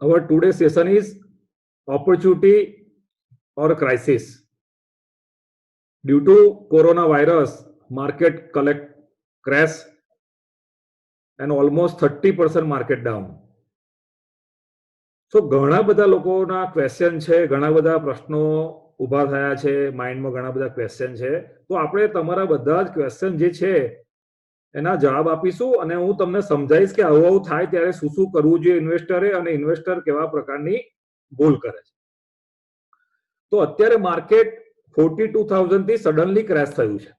Our today's session is opportunity or crisis. Due to coronavirus, market collect crash and almost 30% market down. So ઘણા બધા લોકોના question છે, ઘણા બધા પ્રશ્નો ઊભા થયા છે, માઇન્ડમાં ઘણા બધા ક્વેશ્ચન છે. તો આપણે તમારા બધા જ ક્વેશ્ચન જે છે એના જવાબ આપીશું અને હું તમને સમજાવીશ કે આવું થાય ત્યારે શું શું કરવું જોઈએ ઇન્વેસ્ટરે અને ઇન્વેસ્ટર કેવા પ્રકારની ભૂલ કરે છે. તો અત્યારે માર્કેટ 42,000 થી સડનલી ક્રેશ થયું છે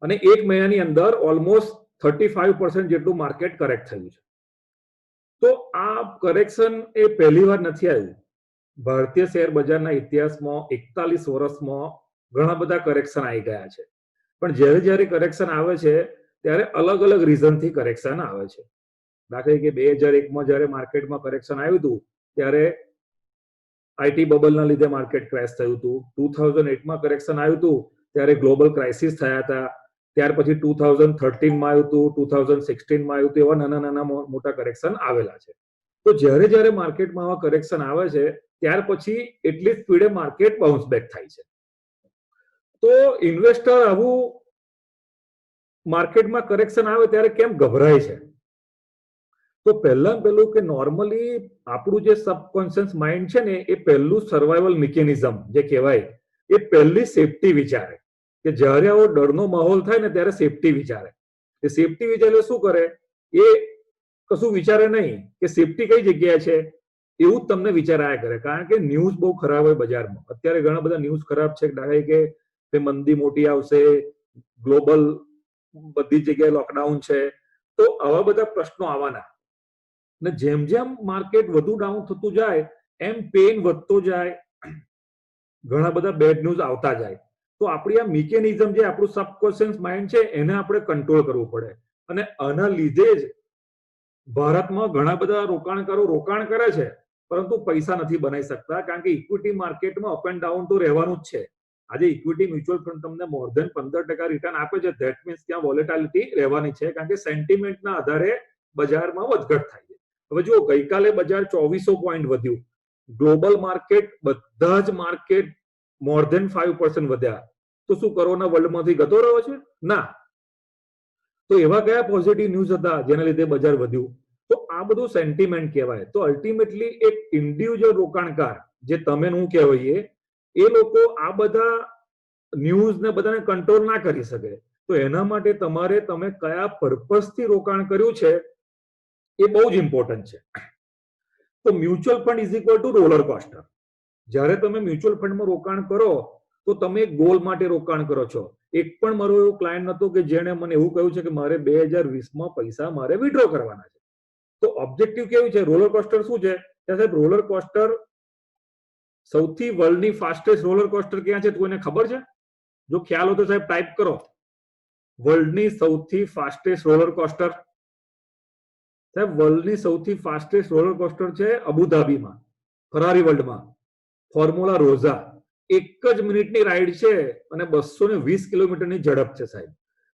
અને એક મહિનાની અંદર ઓલમોસ્ટ 35% જેટલું માર્કેટ કરેક્ટ થયું છે. તો આ કરેક્શન એ પહેલી વાર નથી આવ્યું. ભારતીય શેર બજારના ઇતિહાસમાં 41 વર્ષમાં ઘણા બધા કરેક્શન આવી ગયા છે, પણ જ્યારે જ્યારે કરેક્શન આવે છે ત્યારે અલગ અલગ રીઝનથી કરેક્શન આવે છે. દાખલા તરીકે 2001માં જ્યારે માર્કેટમાં કરેક્શન આવ્યું હતું ત્યારે આઈટી બબલના લીધે માર્કેટ ક્રેશ થયું હતું. 2008માં કરેક્શન આવ્યું હતું ત્યારે ગ્લોબલ ક્રાઇસિસ થયા હતા. ત્યાર પછી 2013માં આવ્યું હતું, 2016માં આવ્યું હતું. એવા નાના નાના મોટા કરેક્શન આવેલા છે. તો જ્યારે જ્યારે માર્કેટમાં આવા કરેક્શન આવે છે ત્યાર પછી એટલી સ્પીડે માર્કેટ બાઉન્સ બેક થાય છે. તો ઇન્વેસ્ટર આવું માર્કેટમાં કરેક્શન આવે ત્યારે કેમ ગભરાય છે? તો પહેલું કે નોર્મલી આપણું જે સબકોન્શિયસ માઇન્ડ છે ને એ પહેલું સર્વાઇવલ મિકેનિઝમ જે કહેવાય એ પહેલી સેફટી વિચારે કે જ્યારે આવો ડરનો માહોલ થાય ને ત્યારે સેફટી વિચારે. એ સેફટી વિચારે શું કરે? એ કશું વિચારે નહીં કે સેફટી કઈ જગ્યાએ છે, એવું જ તમને વિચારાયા કરે. કારણ કે ન્યૂઝ બહુ ખરાબ હોય બજારમાં. અત્યારે ઘણા બધા ન્યૂઝ ખરાબ છે, દાખલા કે મંદી મોટી આવશે, ગ્લોબલ બધી જગ્યાએ લોકડાઉન છે. તો આવા બધા પ્રશ્નો આવવાના. અને જેમ જેમ માર્કેટ વધુ ડાઉન થતું જાય એમ પેન વધતો જાય, ઘણા બધા બેડ ન્યૂઝ આવતા જાય. તો આપણી આ મિકેનિઝમ જે આપણું સબકોન્શિયસ માઇન્ડ છે એને આપણે કંટ્રોલ કરવું પડે. અને આના લીધે જ ભારતમાં ઘણા બધા રોકાણકારો રોકાણ કરે છે પરંતુ પૈસા નથી બનાવી શકતા, કારણ કે ઇક્વિટી માર્કેટમાં અપ એન્ડ ડાઉન તો રહેવાનું જ છે. આજે ઇક્વિટી મ્યુચ્યુઅલ ફંડ તમને મોર ધેન 15% રિટર્ન આપે છે. ધેટ મીન્સ ત્યાં વોલેટિલિટી રહેવાની છે, કારણ કે સેન્ટિમેન્ટના આધારે બજારમાં વધઘટ થાય છે. હવે જુઓ, ગઈકાલે બજાર 2400 પોઈન્ટ વધ્યું. ગ્લોબલ માર્કેટ બધા જ માર્કેટ મોર ધેન 5% વધ્યા. તો શું કોરોના વર્લ્ડમાંથી ગતો રહ્યો છે? ના. તો એવા કયા પોઝિટિવ ન્યૂઝ હતા જેના લીધે બજાર વધ્યું? તો આ બધું સેન્ટિમેન્ટ કહેવાય. તો અલ્ટિમેટલી એક ઇન્ડિવિજ્યુઅલ રોકાણકાર જે તમે હું કહેવાય એ લોકો આ બધા ન્યૂઝને બધાને કંટ્રોલ ના કરી શકે. તો એના માટે તમે કયા પર્પઝથી રોકાણ કર્યું છે એ બહુ જ ઇમ્પોર્ટન્ટ છે. તો mutual fund is equal to roller coaster. જ્યારે તમે મ્યુચ્યુઅલ ફંડમાં રોકાણ કરો તો તમે ગોલ માટે રોકાણ કરો છો. એક પણ મારો એવો ક્લાયન્ટ નતો કે જેણે મને એવું કહ્યું છે કે મારે 2020માં પૈસા મારે વિડ્રો કરવાના છે. તો ઓબ્જેક્ટિવ કેવું છે? રોલર કોસ્ટર શું છે? સાહેબ, રોલર કોસ્ટર સૌથી વર્લ્ડની ફાસ્ટેસ્ટ રોલર કોસ્ટર ક્યાં છે? કોઈને ખબર છે? જો ખ્યાલ હોય તો સાહેબ ટાઈપ કરો. વર્લ્ડની સૌથી ફાસ્ટેસ્ટ રોલર કોસ્ટર, સાહેબ વર્લ્ડની સૌથી ફાસ્ટેસ્ટ રોલર કોસ્ટર છે અબુધાબીમાં, ફરારી વર્લ્ડમાં, ફોર્મ્યુલા રોઝા. 1 જ મિનિટની રાઈડ છે અને 220 કિલોમીટરની ઝડપ છે સાહેબ.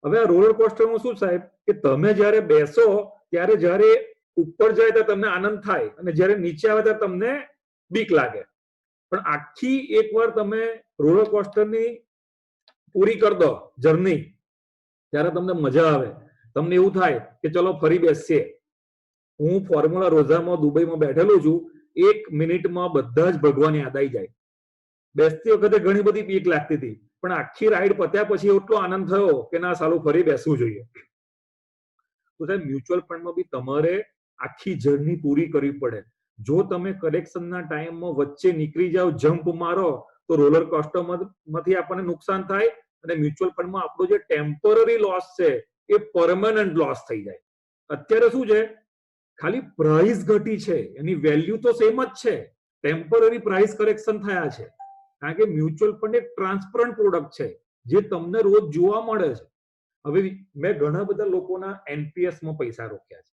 હવે આ રોલર કોસ્ટરમાં શું સાહેબ કે તમે જ્યારે બેસો ત્યારે જ્યારે ઉપર જાય ત્યારે તમને આનંદ થાય અને જ્યારે નીચે આવે ત્યારે તમને બીક લાગે. પણ આખી એકવાર તમે રોલર કોસ્ટરની પૂરી કરી દો જર્ની ત્યારે તમને મજા આવે. તમને એવું થાય કે ચલો ફરી બેસીએ. હું ફોર્મ્યુલા રોઝામાં દુબઈમાં બેઠેલો છું. 1 મિનિટમાં બધા જ ભગવાન યાદ આવી જાય. બેસતી વખતે ઘણી બધી બીક લાગતી હતી, પણ આખી રાઈડ પત્યા પછી એટલો આનંદ થયો કે ના સાલું ફરી બેસવું જોઈએ. તો સાહેબ મ્યુચ્યુઅલ ફંડમાં બી તમારે આખી જર્ની પૂરી કરવી પડે. જો તમે કરેક્શનના ટાઈમમાં વચ્ચે નીકળી જાઓ, જમ્પ મારો, તો રોલર કોસ્ટરમાંથી આપણને નુકસાન થાય અને મ્યુચ્યુઅલ ફંડમાં આપણો જે ટેમ્પરરી લોસ છે એ પરમેનન્ટ લોસ થઈ જાય. અત્યારે શું છે? ખાલી પ્રાઇસ ઘટી છે, એની વેલ્યુ તો સેમ જ છે. ટેમ્પરરી પ્રાઇસ કરેક્શન થયા છે, કારણ કે મ્યુચ્યુઅલ ફંડ એક ટ્રાન્સપરન્ટ પ્રોડક્ટ છે જે તમને રોજ જોવા મળે છે. હવે મેં ઘણા બધા લોકોના એનપીએસમાં પૈસા રોક્યા છે.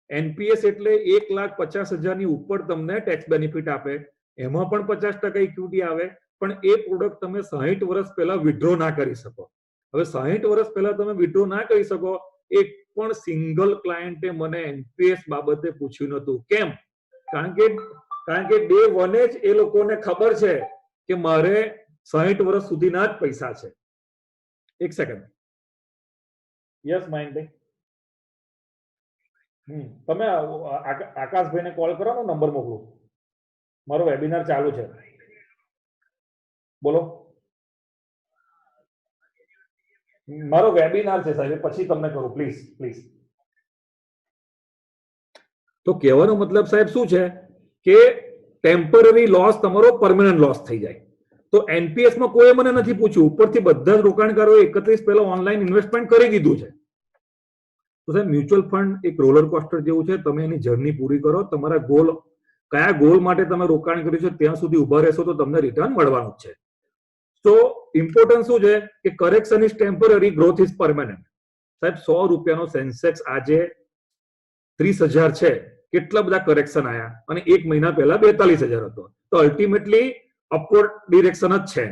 એનપીએસ એટલે 1,50,000ની ઉપર તમને ટેક્સ બેનિફિટ આપે, એમાં પણ 50% ઇક્વિટી આવે, પણ એ પ્રોડક્ટ તમે 60 વર્ષ પહેલા વિડ્રો ના કરી શકો. હવે 60 વર્ષ પહેલા તમે વિડ્રો ના કરી શકો, એ પણ સિંગલ ક્લાયન્ટે મને એનપીએસ બાબતે પૂછ્યું નતું. કેમ? કારણ કે ડે વને જ એ લોકોને ખબર છે કે મારે 60 વર્ષ સુધીના જ પૈસા છે. એક સેકન્ડ. યસ માઇન્ડ તમે આકાશભાઈને કોલ કરો, નંબર મોકલું. મારો વેબિનાર ચાલુ છે. બોલો. મારો વેબિનાર છે સાહેબ, પછી તમને કરું. Please please. તો કહેવાનો મતલબ સાહેબ શું છે કે ટેમ્પરરી લોસ તમારો પરમેનન્ટ લોસ થઈ જાય. તો એનપીએસ માં કોઈ મને નથી પૂછ્યું, ઉપરથી બધા જ રોકાણકારોએ 31 પહેલા ઓનલાઈન ઇન્વેસ્ટમેન્ટ કરી દીધું છે. તો સાહેબ મ્યુચ્યુઅલ ફંડ એક રોલર કોસ્ટર જેવું છે. તમે એની જર્ની પૂરી કરો, તમારા ગોલ, કયા ગોલ માટે તમે રોકાણ કર્યું છે ત્યાં સુધી ઉભા રહેશો તો તમને રિટર્ન મળવાનું જ છે. તો ઇમ્પોર્ટન્ટ શું છે કે correction is temporary, growth is permanent. સાહેબ 100 રૂપિયાનો સેન્સેક્સ આજે 30,000 છે. કેટલા બધા કરેક્શન આયા અને એક મહિના પહેલા 42,000 હતો. તો અલ્ટિમેટલી અપવર્ડ ડિરેક્શન જ છે.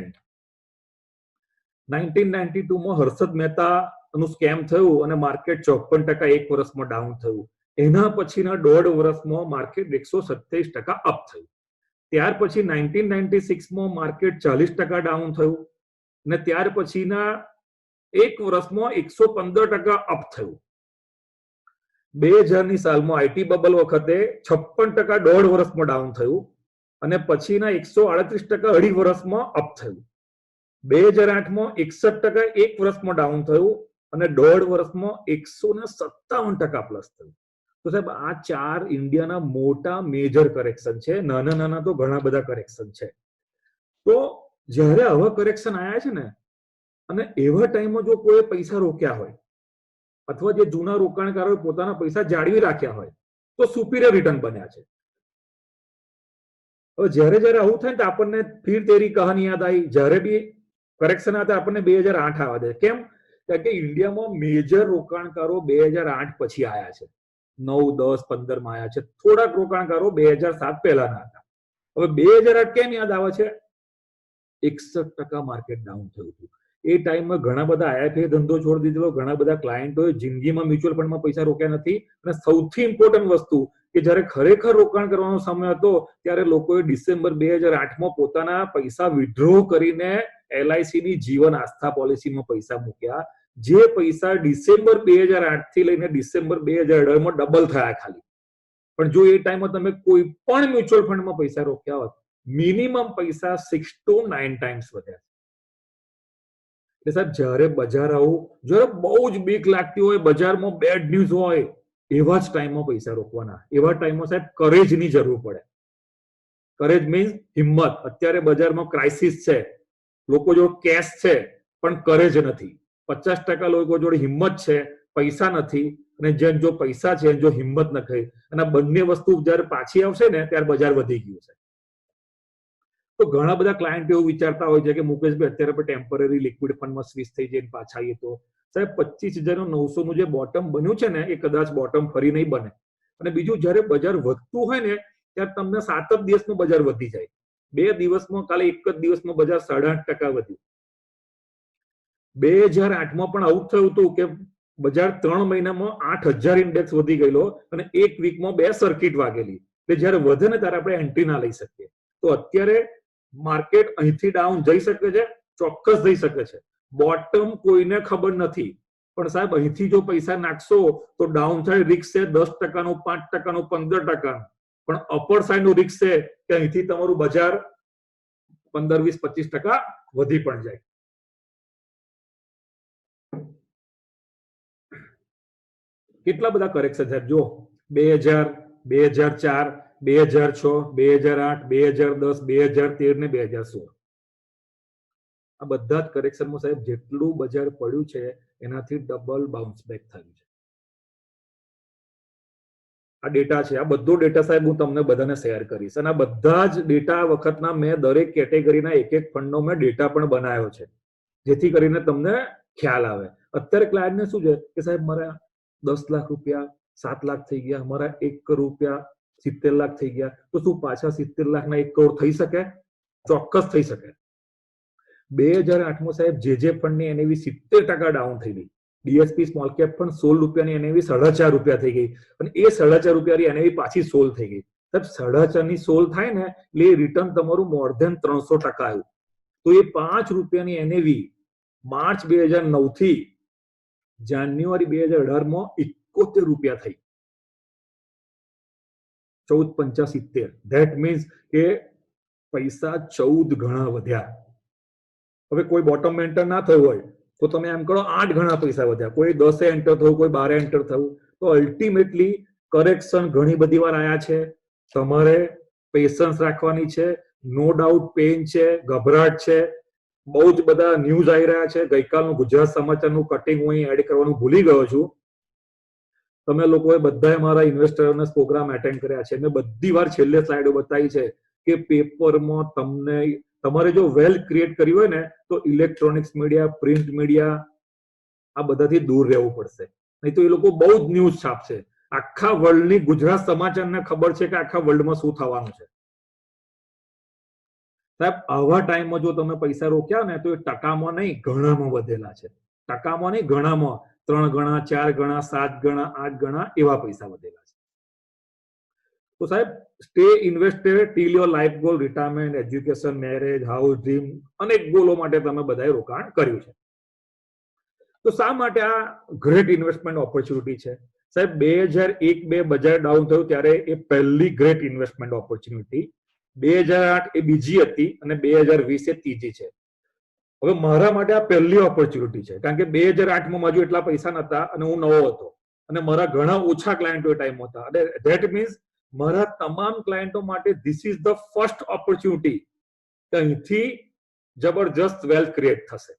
1992 માં હર્ષદ મહેતા નું સ્કેમ થયું અને માર્કેટ 54% એક વર્ષમાં ડાઉન થયું. એના પછીના 1.5 વર્ષમાં માર્કેટ 127% અપ થયું. ત્યાર પછી 1996 માં માર્કેટ 40% ડાઉન થયું અને ત્યાર પછીના એક વર્ષમાં 115% અપ થયું. 2000 ની સાલમાં આઈટી બબલ વખતે 56% 1.5 વર્ષમાં ડાઉન થયું અને પછીના 138% અઢી વર્ષમાં અપ થયું. 2008 માં 61% એક વર્ષમાં ડાઉન થયું અને 1.5 વર્ષમાં 157% પ્લસ થયું. તો સાહેબ આ ચાર ઇન્ડિયાના મોટા મેજર કરેક્શન છે. નાના નાના તો ઘણા બધા કરેક્શન છે. તો જ્યારે આવા કરેક્શન આયા છે ને, અને એવા ટાઈમમાં જો કોઈ પૈસા રોક્યા હોય અથવા જે જૂના રોકાણકારોએ પોતાના પૈસા જાળવી રાખ્યા હોય તો સુપીરિયર રિટર્ન બન્યા છે. હવે જ્યારે જ્યારે આવું થાય ને આપણને ફિર તેરી કહાની યાદ આવી. જ્યારે બી કરેક્શન હતા આપણને 2008 આવવા દે. કેમ? કારણ કે ઇન્ડિયામાં મેજર રોકાણકારો 2008 પછી આયા છે. 9, 10, 15 માં આયા છે. થોડાક રોકાણકારો 2007 પહેલાના હતા. હવે 2008 કેમ યાદ આવે છે? 61% માર્કેટ ડાઉન થયું હતું. એ ટાઈમમાં ઘણા બધા આઈએફએ ધંધો છોડી દીધો, ઘણા બધા ક્લાયન્ટોએ જિંદગીમાં મ્યુચ્યુઅલ ફંડમાં પૈસા રોક્યા નથી. અને સૌથી ઇમ્પોર્ટન્ટ વસ્તુ કે જ્યારે ખરેખર રોકાણ કરવાનો સમય હતો ત્યારે લોકોએ ડિસેમ્બર 2008માં પોતાના પૈસા વિથડ્રો કરીને એલઆઈસી ની જીવન આસ્થા પોલિસીમાં પૈસા મૂક્યા. જે પૈસા ડિસેમ્બર 2008 થી લઈને ડિસેમ્બર 2018 માં ડબલ થયા ખાલી. પણ જો એ ટાઈમમાં તમે કોઈ પણ મ્યુચ્યુઅલ ફંડમાં પૈસા રોક્યા હોત, મિનિમમ પૈસા 6 to 9 ટાઈમ્સ વધ્યા. એટલે સાહેબ જ્યારે બજાર આવું, જ્યારે બહુ જ બીક લાગતી હોય, બજારમાં બેડ ન્યૂઝ હોય, એવા જ ટાઈમમાં પૈસા રોકવાના. એવા ટાઈમમાં સાહેબ કરેજની જરૂર પડે. કરેજ મીન્સ હિંમત. અત્યારે બજારમાં ક્રાઇસિસ છે, લોકો જોડે કેશ છે પણ કરેજ નથી. 50% લોકો જોડે હિંમત છે, પૈસા નથી, અને જેમ જો પૈસા છે જો હિંમત નથી. અને બંને વસ્તુ જયારે પાછી આવશે ને ત્યારે બજાર વધી ગયું છે. તો ઘણા બધા ક્લાયન્ટ એવું વિચારતા હોય છે કે મુકેશભાઈ અત્યારે આપણે ટેમ્પરરી લિક્વિડ ફંડમાં સ્વિચ થઈ જઈને પાછા આવીએ તો. સાહેબ 25,900 નું જે બોટમ બન્યું છે ને એ કદાચ બોટમ ફરી નહીં બને. અને બીજું જ્યારે બજાર વધતું હોય ને ત્યારે તમને 7 જ દિવસમાં બજાર વધી જાય. 2 દિવસમાં, કાલે એક જ દિવસમાં બજાર 8.5% વધ્યું. 2008 માં પણ આવું થયું હતું કે બજાર 3 મહિનામાં 8,000 ઇન્ડેક્સ વધી ગયેલો અને એક વીકમાં 2 સર્કિટ વાગેલી. એટલે જ્યારે વધે ને ત્યારે આપણે એન્ટ્રી ના લઈ શકીએ. તો અત્યારે માર્કેટ અહીંથી ડાઉન જઈ શકે છે, ચોક્કસ જઈ શકે છે. બોટમ કોઈને ખબર નથી, પણ સાહેબ અહીંથી જો પૈસા નાખશો તો ડાઉન સાઈડ રિસ્ક છે 10%નું, 5%નું, 15%. પણ અપર સાઈડ નું રિસ્ક છે કે અહીંથી તમારું બજાર 15, 20, 25% વધી પણ જાય. કેટલા બધા કરેક્શન સાહેબ જો 2000, 2004, 2006, 2008, 2010, 2013 ને 2016. આ બધા જ કરેક્શનમાં સાહેબ જેટલું બજાર પડ્યું છે એનાથી ડબલ બાઉન્સ બેક થયું છે. આ ડેટા છે. આ બધો ડેટા સાહેબ હું તમને બધાને શેર કરીશ. અને આ બધા જ ડેટા વખતના મેં દરેક કેટેગરીના એક એક ફંડનો મેં ડેટા પણ બનાવ્યો છે, જેથી કરીને તમને ખ્યાલ આવે. અત્યારે ક્લાયન્ટને શું છે કે સાહેબ મારા 10 લાખ રૂપિયા 7 લાખ થઈ ગયા, મારા 1 કરોડ રૂપિયા 70 લાખ થઈ ગયા, તો શું પાછા 70 લાખના 1 કરોડ થઈ શકે? ચોક્કસ થઈ શકે. 2008માં સાહેબ જે ફંડની એનએવી 70% ડાઉન થઈ ગઈ. ડીએસપી સ્મોલ કેપ ફંડ 16 રૂપિયાની એનએવી 4.5 રૂપિયા થઈ ગઈ અને એ 4.5 રૂપિયાની એનએવી પાછી 16 થઈ ગઈ. સાહેબ 4.5 ની 16 થાય ને એટલે રિટર્ન તમારું મોર ધેન 300% આવ્યું. તો એ 5 રૂપિયાની એનએવી માર્ચ 2009 થી જાન્યુઆરી 2018 માં 71 રૂપિયા થઈ. 14.75. ધેટ મીન્સ કે પૈસા 14 ગણા વધ્યા. હવે કોઈ બોટમ એન્ટર ના થયું હોય તો તમે એમ કરો 8 ગણા પૈસા વધ્યા, કોઈ 10 એન્ટર થયું, કોઈ 12 એન્ટર થયું. તો અલ્ટિમેટલી કરેક્શન ઘણી બધી વાર આયા છે. તમારે પેશન્સ રાખવાની છે. નો ડાઉટ પેન છે, ગભરાટ છે, બહુ જ બધા ન્યૂઝ આવી રહ્યા છે. ગઈકાલનું ગુજરાત સમાચારનું કટિંગ હું અહીં એડ કરવાનું ભૂલી ગયો છું. તમે લોકોએ બધાએ મારા ઇન્વેસ્ટરોના પ્રોગ્રામ એટેન્ડ કર્યા છે. મેં બધી વાર છેલ્લે સ્લાઇડો બતાવી છે કે પેપરમાં તમને તમારે જો વેલ્થ ક્રિએટ કરવી હોય ને તો ઇલેક્ટ્રોનિક્સ મીડિયા, પ્રિન્ટ મીડિયા આ બધાથી દૂર રહેવું પડશે. નહીં તો એ લોકો બહુ જ ન્યૂઝ છાપશે. આખા વર્લ્ડની ગુજરાત સમાચારને ખબર છે કે આખા વર્લ્ડમાં શું થવાનું છે. સાહેબ આવા ટાઈમમાં જો તમે પૈસા રોક્યા ને તો એ ટકામાં નહીં ગણામાં વધેલા છે. ટકામાં નહીં ગણામાં 3 ગણા, 4 ગણા, 7 ગણા, 8 ગણા એવા પૈસા વધેલા છે. તો સાહેબ stay invested till your life goal, retirement, education, marriage, house dream, અનેક ગોલો માટે તમે બધાએ રોકાણ કર્યું છે. તો શા માટે આ ગ્રેટ ઇન્વેસ્ટમેન્ટ ઓપોર્ચ્યુનિટી છે? સાહેબ 2001-2 બજાર ડાઉન થયું ત્યારે એ પહેલી ગ્રેટ ઇન્વેસ્ટમેન્ટ ઓપોર્ચ્યુનિટી, 2008 એ બીજી હતી અને 2020 એ ત્રીજી છે. હવે મારા માટે આ પહેલી ઓપોર્ચ્યુનિટી છે કારણ કે 2008 માં હજુ એટલા પૈસા નતા અને હું નવો હતો અને મારા ઘણા ઓછા ક્લાયન્ટો એ ટાઈમ હતા. અને ધેટ મીન્સ મારા તમામ ક્લાયન્ટો માટે this is the first opportunity કે અહીંથી જબરજસ્ત વેલ્થ ક્રિએટ થશે.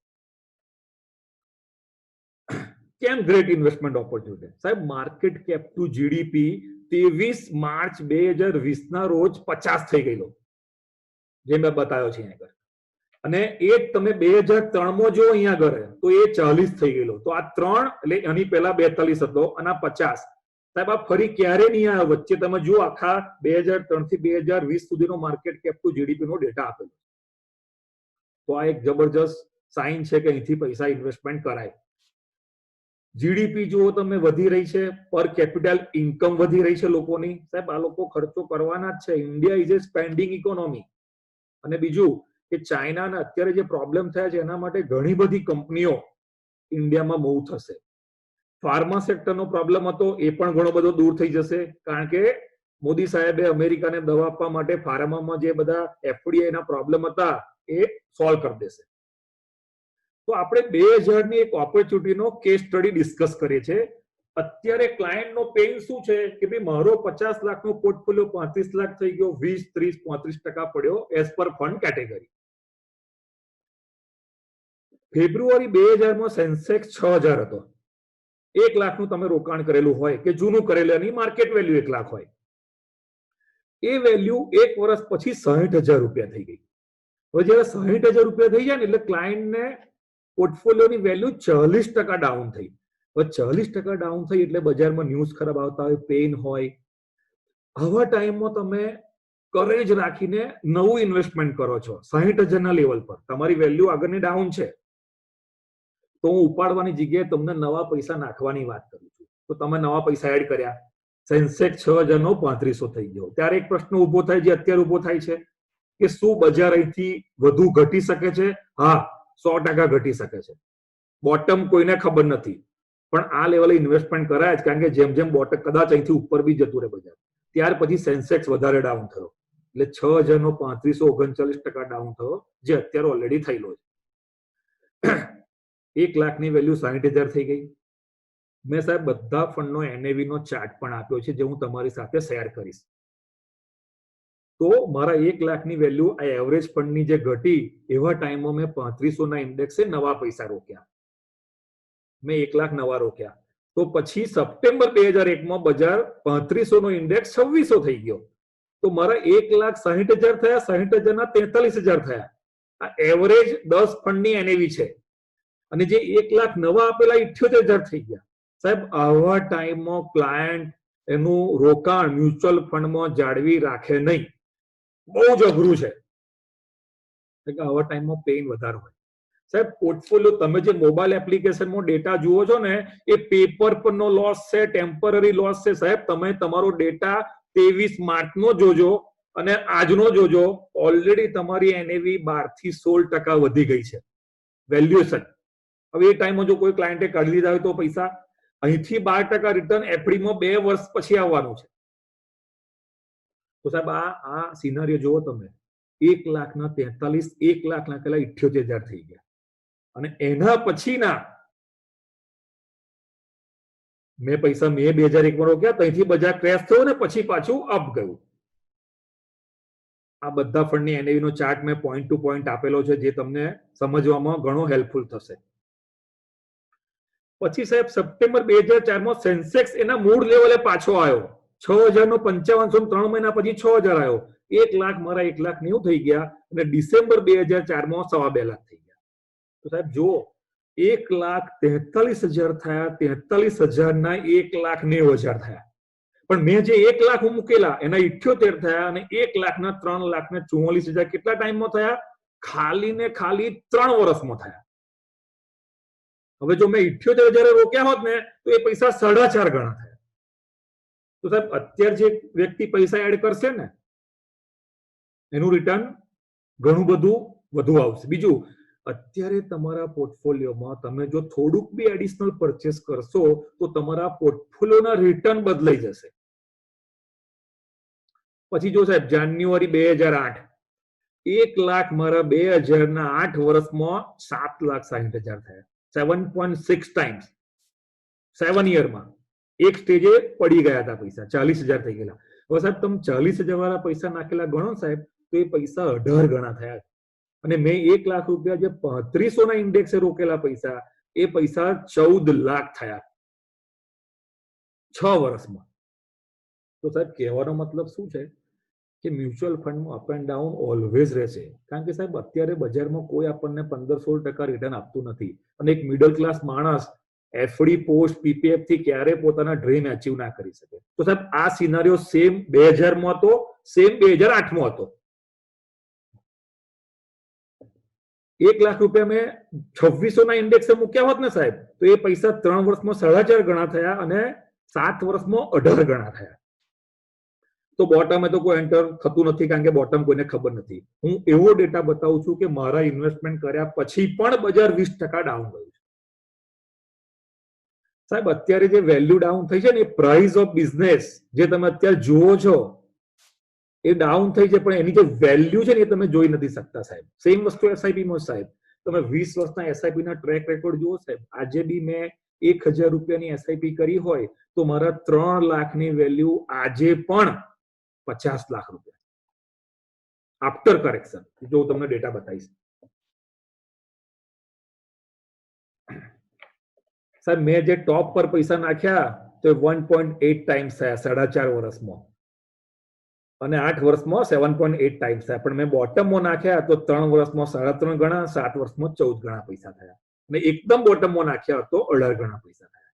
કેમ ગ્રેટ ઇન્વેસ્ટમેન્ટ ઓપોર્ચ્યુનિટી? સાહેબ market cap to GDP 23 March 2020 ના રોજ 50 થઈ ગયેલો, જે મેં બતાવ્યો છે અહીંયા. અને એ તમે 2003 માં જો અહીંયા આગળ તો એ 40 થઈ ગયેલો. તો આ 3 એટલે આની પહેલા 42 હતો અને આ 50. સાહેબ આ ફરી ક્યારે નહીં આવ્યો વચ્ચે. તમે જુઓ આખા 2003 થી 2020 સુધીનો market cap to GDP no data આપેલો. તો આ એક જબરજસ્ત સાઇન છે કે અહીંથી પૈસા ઇન્વેસ્ટમેન્ટ કરાય. જીડીપી જુઓ તમે વધી રહી છે, પર કેપિટલ ઇન્કમ વધી રહી છે લોકોની. સાહેબ આ લોકો ખર્ચો કરવાના જ છે. India is A spending economy. અને બીજું કે ચાઇનાના અત્યારે જે પ્રોબ્લેમ થયા છે એના માટે ઘણી બધી કંપનીઓ ઇન્ડિયામાં મૂવ થશે. ફાર્મા સેક્ટરનો પ્રોબ્લેમ હતો એ પણ ઘણો બધો દૂર થઈ જશે કારણ કે મોદી સાહેબે અમેરિકાને દવા આપવા માટે ફાર્મામાં જે બધા એફડીઆઈ ના પ્રોબ્લેમ હતા એ સોલ્વ કરી દેશે. તો આપણે 2000 ની એક ઓપોર્ચ્યુનિટીનો કેસ સ્ટડી ડિસ્કસ કરીએ છીએ. અત્યારે ક્લાયન્ટનો પેઇન શું છે કે ભાઈ મારો 50 લાખનો પોર્ટફોલિયો 35 લાખ થઈ ગયો, 20, 30, 35% પડ્યો એઝ પર ફંડ કેટેગરી. ફેબ્રુઆરી 2000 માં સેન્સેક્સ 6000 હતો. 1 લાખનું તમે રોકાણ કરેલું હોય કે જૂનું કરેલું એની માર્કેટ વેલ્યુ 1 લાખ હોય. એ વેલ્યુ 1 વર્ષ પછી 60,000 રૂપિયા થઈ ગઈ. હવે જયારે 60,000 રૂપિયા થઈ જાય ને એટલે ક્લાયન્ટને પોર્ટફોલિયોની વેલ્યુ 40% ડાઉન થઈ. હવે 40% ડાઉન થઈ એટલે બજારમાં ન્યૂઝ ખરાબ આવતા હોય, પેઇન હોય. આવા ટાઈમમાં તમે કરેજ રાખીને નવું ઇન્વેસ્ટમેન્ટ કરો છો 60,000 ના લેવલ પર. તમારી વેલ્યુ આગળની ડાઉન છે તો હું ઉપાડવાની જગ્યાએ તમને નવા પૈસા નાખવાની વાત કરું છું. તો તમે નવા પૈસા એડ કર્યા, સેન્સેક્સ 6,000 નો 3500 થઈ ગયો. ત્યારે એક પ્રશ્ન ઉભો થાય જે અત્યારે ઉભો થાય છે કે શું બજાર અહીંથી વધુ ઘટી શકે છે? હા, 100% ઘટી શકે છે. બોટમ કોઈને ખબર નથી પણ આ લેવલે ઇન્વેસ્ટમેન્ટ કરાય જ કારણ કે જેમ જેમ બોટમ કદાચ અહીંથી ઉપર બી જતું રહે બજાર. ત્યાર પછી સેન્સેક્સ વધારે ડાઉન થયો એટલે 6,000 નો 3539% ડાઉન થયો જે અત્યારે ઓલરેડી થયેલો છે. 1 લાખની વેલ્યુ 60,000 થઈ ગઈ. મેં સાહેબ બધા ફંડનો એનએવી નો ચાર્ટ પણ આપ્યો છે જે હું તમારી સાથે શેર કરીશ. તો મારા 1 લાખની વેલ્યુ આ એવરેજ ફંડની જે ઘટી એવા ટાઈમમાં મેં 3500 ના ઇન્ડેક્સે નવા પૈસા રોક્યા. મેં 1 લાખ નવા રોક્યા. તો પછી સપ્ટેમ્બર 2001 માં બજાર 3500 નો ઇન્ડેક્સ 2600 થઈ ગયો. તો મારા 1,60,000 થયા, 60,000 ના 43,000 થયા. આ એવરેજ 10 ફંડની એનએવી છે. અને જે 1 લાખ નવા આપેલા 78,000 થઈ ગયા. સાહેબ આવા ટાઈમમાં ક્લાયન્ટ એનું રોકાણ મ્યુચ્યુઅલ ફંડમાં જાળવી રાખે નહીં. બહુ જ અઘરું છે. આવા ટાઈમમાં પેઇન વધારે હોય. સાહેબ પોર્ટફોલિયો તમે જે મોબાઈલ એપ્લિકેશનમાં ડેટા જુઓ છો ને એ પેપર પરનો લોસ છે, ટેમ્પરરી લોસ છે. સાહેબ તમે તમારો ડેટા 23 માર્ચનો જોજો અને આજનો જોજો, ઓલરેડી તમારી એનએવી 12 થી 16% વધી ગઈ છે વેલ્યુએશન. હવે એ ટાઈમમાં જો કોઈ ક્લાયન્ટે કાઢી લીધા હોય તો પૈસા અહીંથી 12% રિટર્ન એફડીમાં 2 વર્ષ પછી આવવાનું છે. તો સાહેબ આ સિનારીઓ જુઓ તમે, 1,43,000, 1,78,000 થઈ ગયા. અને એના પછીના મેં 2001 માં રોક્યા, ત્યાંથી બજાર ક્રેશ થયો ને પછી પાછું અપ ગયું. આ બધા ફંડની એનએવી નો ચાર્ટ મેં પોઈન્ટ ટુ પોઈન્ટ આપેલો છે, જે તમને સમજવામાં ઘણો હેલ્પફુલ થશે. પછી સાહેબ સપ્ટેમ્બર 2004 માં સેન્સેક્સ એના મૂળ લેવલે પાછો આવ્યો. 6,055, 3 મહિના પછી 6,000 આવ્યો. 1 લાખ મારા 1,90,000 થઈ ગયા અને ડિસેમ્બર 2004 માં 2.5 લાખ થઈ ગયા. તો સાહેબ જુઓ, 1,43,000 થયા, 43,000 ના 1,90,000 થયા. પણ મેં જે 1 લાખ મૂકેલા એના 78 થયા અને 1 લાખના 3,44,000 કેટલા ટાઈમમાં થયા? ખાલી ને ખાલી 3 વર્ષમાં થયા. હવે જો મેં 78,000 રોક્યા હોત ને તો એ પૈસા 4.5 ગણા થયા. તો સાહેબ અત્યારે જે વ્યક્તિ પૈસા એડ કરશે ને એનું રિટર્ન ઘણું બધું વધુ આવશે. બીજું, અત્યારે તમારા પોર્ટફોલિયોમાં તમે જો થોડુંક બી એડિશનલ પરચેસ કરશો તો તમારા પોર્ટફોલિયોના રિટર્ન બદલાઈ જશે. પછી જો સાહેબ જાન્યુઆરી 2008, 1 લાખ મારા 2000 ના 8 વર્ષમાં 7,60,000 થયા. 7.6 ટાઈમ્સ 7 યરમાં. એક સ્ટેજે પડી ગયા હતા પૈસા, 40,000 થઈ ગયેલા. હવે સાહેબ તમે 40,000 વાળા પૈસા નાખેલા ગણો સાહેબ તો એ પૈસા 18 ગણા થયા. અને મેં 1 લાખ રૂપિયા જે 3500 ના ઇન્ડેક્સે રોકેલા પૈસા એ પૈસા 14 લાખ થયા 6 વર્ષમાં. તો સાહેબ કહેવાનો મતલબ શું છે કે મ્યુચ્યુઅલ ફંડમાં અપ એન્ડ ડાઉન ઓલવેઝ રહેશે. કારણ કે સાહેબ અત્યારે બજારમાં કોઈ આપણને 15-16% રિટર્ન આપતું નથી. અને એક મિડલ ક્લાસ માણસ એફડી, પોસ્ટ, પીપીએફ થી ક્યારે પોતાના ડ્રીમ અચીવ ના કરી શકે. તો સાહેબ આ સિનારીઓ સેમ 2000 માં હતો, સેમ 2008 માં હતો. 1 લાખ રૂપિયા મેં 2600 ના ઇન્ડેક્સે મૂક્યા હોત ને સાહેબ તો એ પૈસા 3 વર્ષમાં 4.5 ગણા થયા અને 7 વર્ષમાં 18 ગણા થયા. તો બોટમે તો કોઈ એન્ટર થતું નથી કારણ કે બોટમ કોઈને ખબર નથી. હું એવો ડેટા બતાવું છું કે મારા ઇન્વેસ્ટમેન્ટ કર્યા પછી પણ બજાર 20% ડાઉન ગયું છે. સાહેબ અત્યારે જે વેલ્યુ ડાઉન થઈ છે ને એ પ્રાઇસ ઓફ બિઝનેસ જે તમે અત્યારે જુઓ છો એ ડાઉન થઈ છે, પણ એની જે વેલ્યુ છે ને એ તમે જોઈ નથી શકતા સાહેબ. સેમ વસ્તુ એસઆઈપી માં સાહેબ. તમે 20 વર્ષના એસઆઈપી ના ટ્રેક રેકોર્ડ જુઓ સાહેબ. આજે બી મેં 1,000 રૂપિયાની એસઆઈપી કરી હોય તો મારા 3 લાખની વેલ્યુ આજે પણ 50 લાખ રૂપિયા આફ્ટર કરેક્શન. જો તમને ડેટા બતાવીશ સાહેબ, મેં જે ટોપ પર પૈસા નાખ્યા તો 1.8 ટાઈમ્સ થયા 4.5 વર્ષમાં અને 8 વર્ષમાં 7.8 ટાઈમ્સ થયા. પણ મેં બોટમમાં નાખ્યા તો 3 વર્ષમાં 3.5 ગણા, 7 વર્ષમાં 14 ગણા પૈસા થયા અને એકદમ બોટમમાં નાખ્યા તો 18 ગણા પૈસા થયા.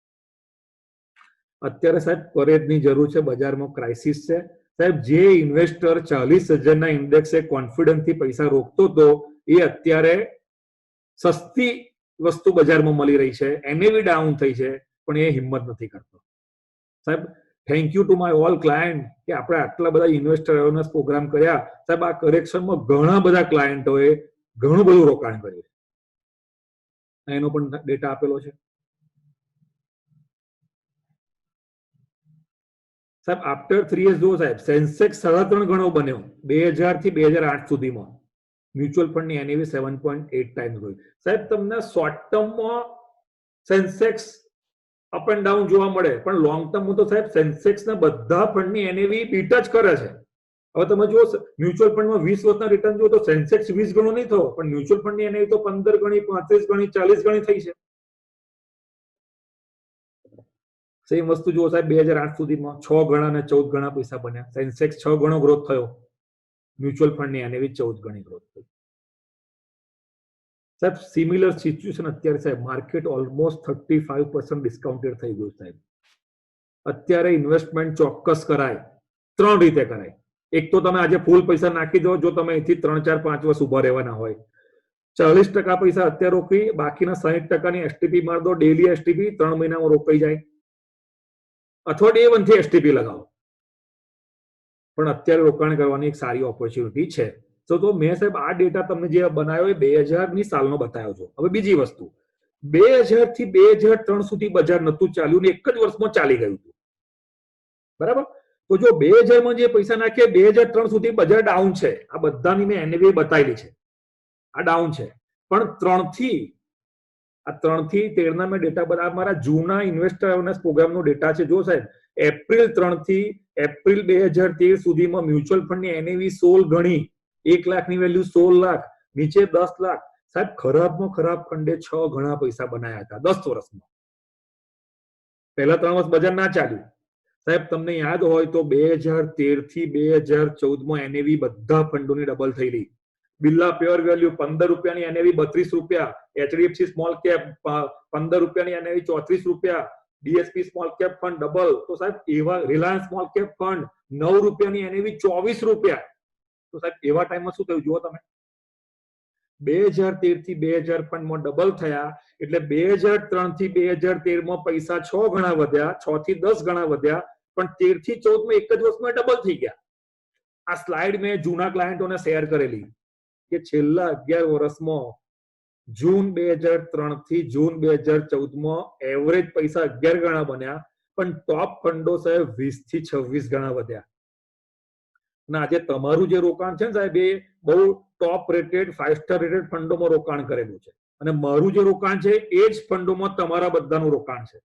અત્યારે સાહેબ પરેડની જરૂર છે, બજારમાં ક્રાઇસિસ છે સાહેબ. જે ઇન્વેસ્ટર 40,000 ના ઇન્ડેક્સે કોન્ફિડન્સથી પૈસા રોકતો હતો એ અત્યારે સસ્તી વસ્તુ બજારમાં મળી રહી છે, એનએવી ડાઉન થઈ છે પણ એ હિંમત નથી કરતો. સાહેબ thank you to my all client કે આપણે આટલા બધા ઇન્વેસ્ટર અવેરનેસ પ્રોગ્રામ કર્યા. સાહેબ આ કરેક્શનમાં ઘણા બધા ક્લાયન્ટોએ ઘણું બધું રોકાણ કર્યું છે. એનો પણ ડેટા આપેલો છે સાહેબ. આફ્ટર 3 years જો સાહેબ સેન્સેક્સ 3.5 ગણો બન્યો 2000 થી 2008 સુધીમાં. મ્યુચ્યુઅલ ફંડની એનએવી 7.8 ટાઈમ્સ ગઈ સાહેબ. તમને શોર્ટ ટર્મમાં સેન્સેક્સ અપ એન્ડ ડાઉન જોવા મળે પણ લોંગ ટર્મમાં તો સાહેબ સેન્સેક્સ ના બધા ફંડની એનએવી બીટ જ કરે છે. હવે તમે જુઓ મ્યુચ્યુઅલ ફંડમાં 20 વર્ષના રિટર્ન જુઓ તો સેન્સેક્સ 20 ગણો નહીં થયો પણ મ્યુચ્યુઅલ ફંડની એનએવી તો 15 ગણી, 35 ગણી, 40 ગણી થઈ છે. સેમ વસ્તુ જુઓ સાહેબ 2008 સુધીમાં 6 ગણા અને 14 ગણા પૈસા બન્યા. સેન્સેક્સ 6 ગણો ગ્રોથ થયો, મ્યુચ્યુઅલ ફંડની એનએવી 14 ગણી ગ્રોથ થઈ. સાહેબ સિમિલર સિચ્યુએશન અત્યારે સાહેબ માર્કેટ ઓલમોસ્ટ 35% ડિસ્કાઉન્ટેડ થઈ ગયું સાહેબ. અત્યારે ઇન્વેસ્ટમેન્ટ ચોક્કસ કરાય, 3 રીતે કરાય. એક તો તમે આજે ફૂલ પૈસા નાખી દો જો તમે અહીંથી 3, 4, 5 વર્ષ ઉભા રહેવાના હોય. 40% પૈસા અત્યારે રોકી, બાકીના 60%ની એસટીપી માર દો, ડેલી એસટીપી 3 મહિનામાં રોકાઈ જાય, અથવા ડે 1 થી એસટીપી લગાવો. પણ અત્યારે રોકાણ કરવાની એક સારી ઓપોર્ચ્યુનિટી છે. તો મેં સાહેબ આ ડેટા તમને જે બનાવ્યો એ 2000ની સાલનો બતાવ્યો છો. હવે બીજી વસ્તુ, 2000 થી 2003 સુધી બજાર નતું ચાલ્યું ને એક જ વર્ષમાં ચાલી ગયું હતું, બરાબર? તો જો 2000માં જે પૈસા નાખીએ 2003 સુધી બજાર ડાઉન છે. આ બધાની મેં એનએવી બતાવેલી છે, આ ડાઉન છે. પણ 3 થી 13 ના મેં ડેટા બધા મારા જૂના ઇન્વેસ્ટર અવેરનેસ પ્રોગ્રામનો ડેટા છે. જો સાહેબ એપ્રિલ 3 થી એપ્રિલ 2013 સુધીમાં મ્યુચ્યુઅલ ફંડની એનએવી 16 ગણી, 1 લાખની વેલ્યુ 16 લાખ, નીચે 10 લાખ. સાહેબ ખરાબમાં ખરાબ ફંડે 6 ગણા પૈસા બનાવ્યા હતા 10 વર્ષમાં. પહેલા 3 વર્ષ બજાર ના ચાલ્યું. સાહેબ તમને યાદ હોય તો 2013 થી 2014માં એનએવી બધા ફંડોની ડબલ થઈ રહી. બિરલા પ્યોર વેલ્યુ 15 રૂપિયાની એનએવી 32 રૂપિયા, એચડીએફસી સ્મોલ કેપ 15 રૂપિયાની એનએવી 34 રૂપિયા, DSP small cap fund double. તો સાહેબ એવા રિલાયન્સ સ્મોલ કેપ ફંડ 9 રૂપિયાની એનએવી 24 રૂપિયા. તો સાહેબ એવા ટાઈમમાં શું થયું જુઓ તમે, 2013 થી 2000 ફંડમાં ડબલ થયા, એટલે 2003 થી 2013માં પૈસા 6 ગણા વધ્યા, 6 થી 10 ગણા વધ્યા, પણ 13 થી 14માં એક જ વર્ષમાં ડબલ થઈ ગયા. આ સ્લાઇડ મેં જૂના ક્લાયન્ટોને શેર કરેલી કે છેલ્લા 11 વર્ષમાં જૂન 2003 થી જૂન 2014માં એવરેજ પૈસા 11 ગણા બન્યા, પણ ટોપ ફંડો સાહેબ 20 થી 26 ગણા વધ્યા. અને આજે તમારું જે રોકાણ છે ને સાહેબ એ બહુ ટોપ રેટેડ 5 સ્ટાર રેટેડ ફંડોમાં રોકાણ કરેલું છે, અને મારું જે રોકાણ છે એ જ ફંડોમાં તમારા બધાનું રોકાણ છે.